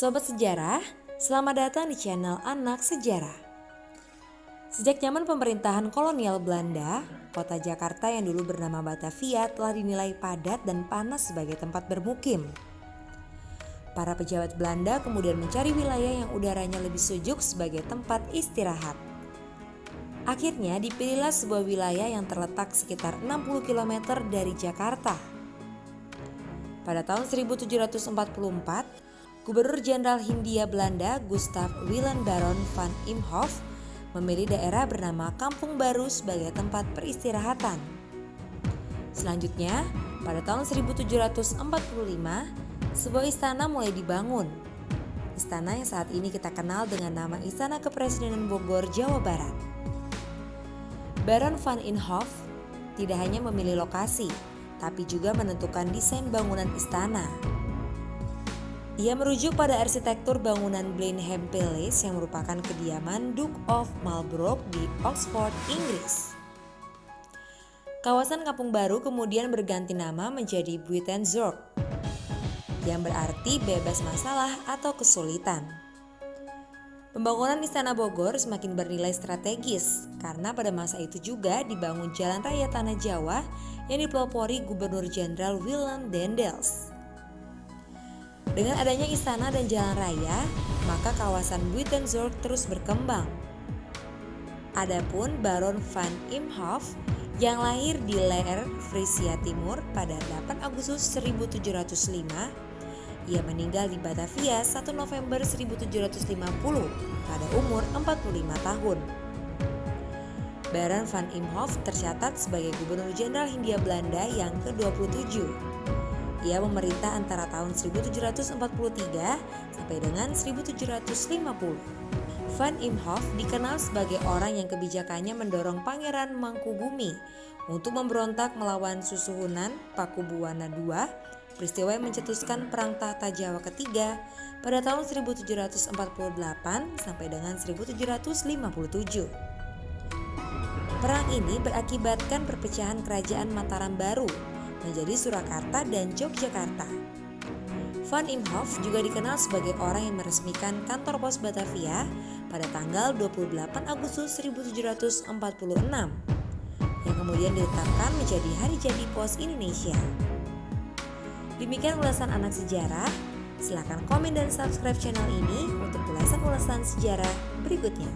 Sobat sejarah, selamat datang di channel Anak Sejarah. Sejak zaman pemerintahan kolonial Belanda, kota Jakarta yang dulu bernama Batavia telah dinilai padat dan panas sebagai tempat bermukim. Para pejabat Belanda kemudian mencari wilayah yang udaranya lebih sejuk sebagai tempat istirahat. Akhirnya dipilihlah sebuah wilayah yang terletak sekitar 60 km dari Jakarta. Pada tahun 1744, Gubernur Jenderal Hindia Belanda Gustav Willem Baron van Imhoff memilih daerah bernama Kampung Baru sebagai tempat peristirahatan. Selanjutnya, pada tahun 1745, sebuah istana mulai dibangun. Istana yang saat ini kita kenal dengan nama Istana Kepresidenan Bogor, Jawa Barat. Baron van Imhoff tidak hanya memilih lokasi, tapi juga menentukan desain bangunan istana. Ia merujuk pada arsitektur bangunan Blenheim Palace yang merupakan kediaman Duke of Marlborough di Oxford, Inggris. Kawasan Kampung Baru kemudian berganti nama menjadi Buitenzorg, yang berarti bebas masalah atau kesulitan. Pembangunan Istana Bogor semakin bernilai strategis karena pada masa itu juga dibangun Jalan Raya Tanah Jawa yang dipelopori Gubernur Jenderal Willem Daendels. Dengan adanya istana dan jalan raya, maka kawasan Buitenzorg terus berkembang. Adapun Baron van Imhoff yang lahir di Leer, Frisia Timur pada 8 Agustus 1705, ia meninggal di Batavia 1 November 1750 pada umur 45 tahun. Baron van Imhoff tercatat sebagai Gubernur Jenderal Hindia Belanda yang ke-27. Ia memerintah antara tahun 1743 sampai dengan 1750. Van Imhoff dikenal sebagai orang yang kebijakannya mendorong Pangeran Mangkubumi untuk memberontak melawan Susuhunan Pakubuwana II, peristiwa yang mencetuskan Perang Tahta Jawa ketiga pada tahun 1748 sampai dengan 1757. Perang ini berakibatkan perpecahan Kerajaan Mataram Baru menjadi Surakarta dan Yogyakarta. Van Imhoff juga dikenal sebagai orang yang meresmikan kantor pos Batavia pada tanggal 28 Agustus 1746 yang kemudian ditetapkan menjadi Hari Jadi Pos Indonesia. Demikian ulasan Anak Sejarah. Silakan komen dan subscribe channel ini untuk ulasan-ulasan sejarah berikutnya.